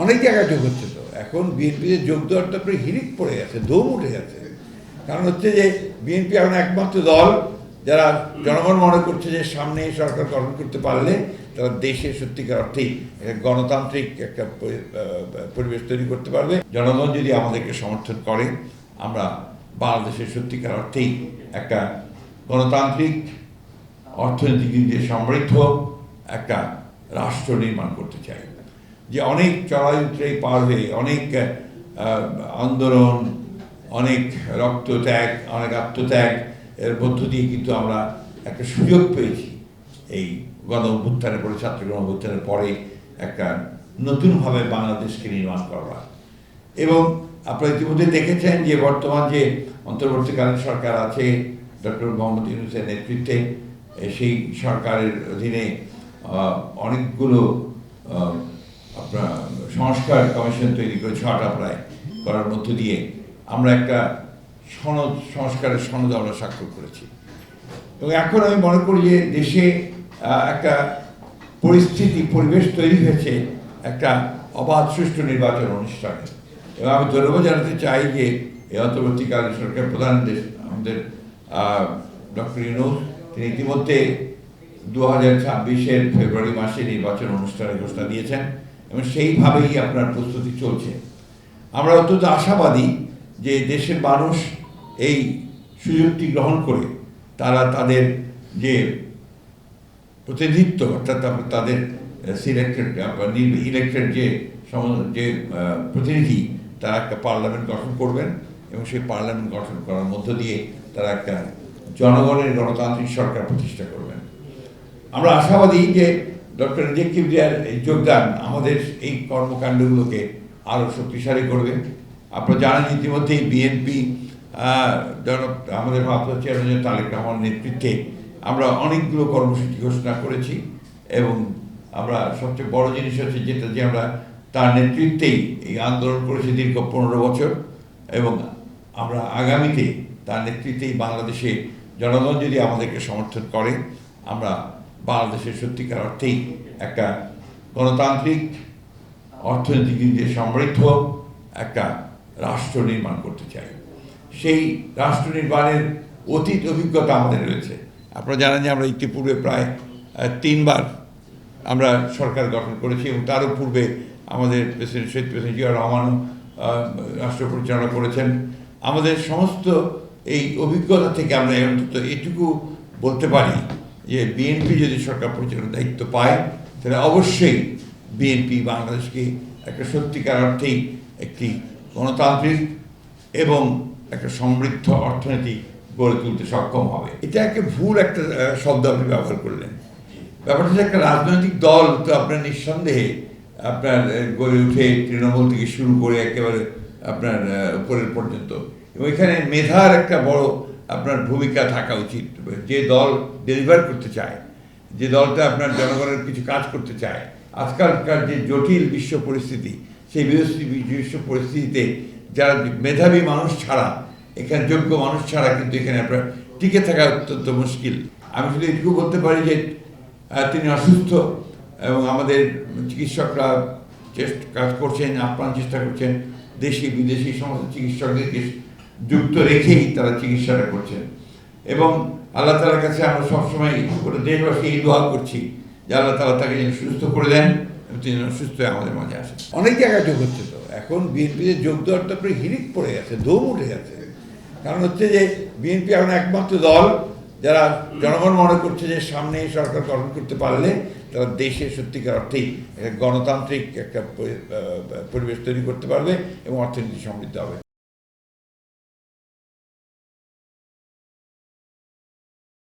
অনেক জায়গায় যোগ হচ্ছে। তো এখন বিএনপিতে যোগ দেওয়ারটা প্রায় হিড়িক পড়ে গেছে, দম উঠে গেছে। কারণ হচ্ছে যে বিএনপি এখন একমাত্র দল যারা জনগণ মনে করছে যে সামনে সরকার গঠন করতে পারলে তারা দেশে সত্যিকার অর্থেই গণতান্ত্রিক একটা পরিবেশ তৈরি করতে পারবে। জনগণ যদি আমাদেরকে সমর্থন করে, আমরা বাংলাদেশের সত্যিকার অর্থেই একটা গণতান্ত্রিক অর্থনৈতিক দিক দিয়ে সমৃদ্ধ একটা রাষ্ট্র নির্মাণ করতে চাই। যে অনেক চড়াই পার হয়ে অনেক আন্দোলন, অনেক রক্তত্যাগ, অনেক আত্মত্যাগ এর মধ্য দিয়ে কিন্তু আমরা একটা সুযোগ পেয়েছি এই গণ অভ্যুত্থানের পরে, ছাত্র গণ অভ্যুত্থানের পরে একটা নতুনভাবে বাংলাদেশকে নির্মাণ করবার। এবং আপনারা ইতিমধ্যে দেখেছেন যে বর্তমান যে অন্তর্বর্তীকালীন সরকার আছে ডক্টর মোহাম্মদ ইউনূসের নেতৃত্বে, সেই সরকারের অধীনে অনেকগুলো আপনার সংস্কার কমিশন তৈরি করে 6টা প্রায় করার মধ্য দিয়ে আমরা একটা সংস্কারের সনদ আমরা স্বাক্ষর করেছি। এবং এখন আমি মনে করি যে দেশে একটা পরিবেশ তৈরি হয়েছে একটা অবাধ সুষ্ঠু নির্বাচন অনুষ্ঠানে। এবং আমি ধন্যবাদ জানাতে চাই যে এই অন্তর্বর্তীকালীন সরকার প্রধান আমাদের ডক্টর ইউনূস, তিনি ইতিমধ্যে 2026-এর ফেব্রুয়ারি মাসে নির্বাচন অনুষ্ঠানের ঘোষণা দিয়েছেন এবং সেইভাবেই আপনার প্রস্তুতি চলছে। আমরা অত্যন্ত আশাবাদী যে দেশের মানুষ এই সুযোগটি গ্রহণ করে তারা তাদের যে প্রতিনিধিত্ব, অর্থাৎ তাদের ইলেক্টেড যে প্রতিনিধি, তারা একটা পার্লামেন্ট গঠন করবেন এবং সেই পার্লামেন্ট গঠন করার মধ্য দিয়ে তারা একটা জনগণের গণতান্ত্রিক সরকার প্রতিষ্ঠা করবেন। আমরা আশাবাদী যে ডক্টর রিজেক কিবরিয়ার এই যোগদান আমাদের এই কর্মকাণ্ডগুলোকে আরও শক্তিশালী করবে। আপনারা জানেন ইতিমধ্যেই বিএনপি আমাদের ভারপ্রাপ্ত চেয়ারম্যান তারেক রহমানের নেতৃত্বে আমরা অনেকগুলো কর্মসূচি ঘোষণা করেছি এবং আমরা সবচেয়ে বড় জিনিস হচ্ছে যেটা যে আমরা তার নেতৃত্বেই এই আন্দোলন করেছি দীর্ঘ 15 বছর এবং আমরা আগামীতে তার নেতৃত্বেই বাংলাদেশে জনগণ যদি আমাদেরকে সমর্থন করে, আমরা বাংলাদেশের সত্যিকার অর্থেই একটা গণতান্ত্রিক অর্থনৈতিক দিক দিয়ে সমৃদ্ধ একটা রাষ্ট্র নির্মাণ করতে চাই। সেই রাষ্ট্র নির্মাণের অতীত অভিজ্ঞতা আমাদের রয়েছে। আপনারা জানেন যে আমরা ইতিপূর্বে প্রায় 3বার আমরা সরকার গঠন করেছি এবং তারও শহীদ প্রেসিডেন্ট জিয়া রহমানও রাষ্ট্র পরিচালনা করেছেন। আমাদের সমস্ত এই অভিজ্ঞতা থেকে আমরা অন্তত এটুকু বলতে পারি যে বিএনপি যদি সরকার পরিচালনার দায়িত্ব পায়, তাহলে অবশ্যই বিএনপি বাংলাদেশকে একটা সত্যিকার অর্থেই একটি গণতান্ত্রিক এবং একটা সমৃদ্ধ অর্থনীতি গড়ে তুলতে সক্ষম হবে। এটা একটা ভুল একটা শব্দ আপনি ব্যবহার করলেন। ব্যাপারটা হচ্ছে একটা রাজনৈতিক দল তো আপনার নিঃসন্দেহে আপনার গড়ে উঠে তৃণমূল থেকে শুরু করে একেবারে আপনার উপরের পর্যন্ত, এবং এখানে মেধার একটা বড় আপনার ভূমিকা থাকা উচিত। যে দল ডেলিভার করতে চায়, যে দলটা আপনার জনগণের কিছু কাজ করতে চায়, আজকালকার যে জটিল বিশ্ব পরিস্থিতি, সেই বিশ্ব পরিস্থিতিতে যারা মেধাবী মানুষ ছাড়া, এখানে যোগ্য মানুষ ছাড়া কিন্তু এখানে আপনার টিকে থাকা অত্যন্ত মুশকিল। আমি শুধু এটুকু বলতে পারি যে তিনি অসুস্থ এবং আমাদের চিকিৎসকরা কাজ করছেন, আপ্রাণ চেষ্টা করছেন, দেশি বিদেশি সমস্ত চিকিৎসকদেরকে যুক্ত রেখেই তারা চিকিৎসাটা করছেন। এবং আল্লাহ তাআলার কাছে আমরা সবসময় দেশবাসী এই দোয়া করছি যে আল্লাহ তাআলা তাকে যেন সুস্থ করে দেন এবং তিনি সুস্থ হয়ে আমাদের মাঝে আসেন। অনেক জায়গায় যোগ হচ্ছে। তো এখন বিএনপিতে যোগ দেওয়ারটা প্রায় হিড়িক পড়ে গেছে, দম উঠে গেছে। কারণ হচ্ছে যে বিএনপি এখন একমাত্র দল যারা জনগণ মনে করছে যে সামনে সরকার গঠন করতে পারলে তারা দেশে সত্যিকার অর্থেই গণতান্ত্রিক একটা পরিবেশ তৈরি করতে পারবে এবং অর্থনীতি সমৃদ্ধ হবে।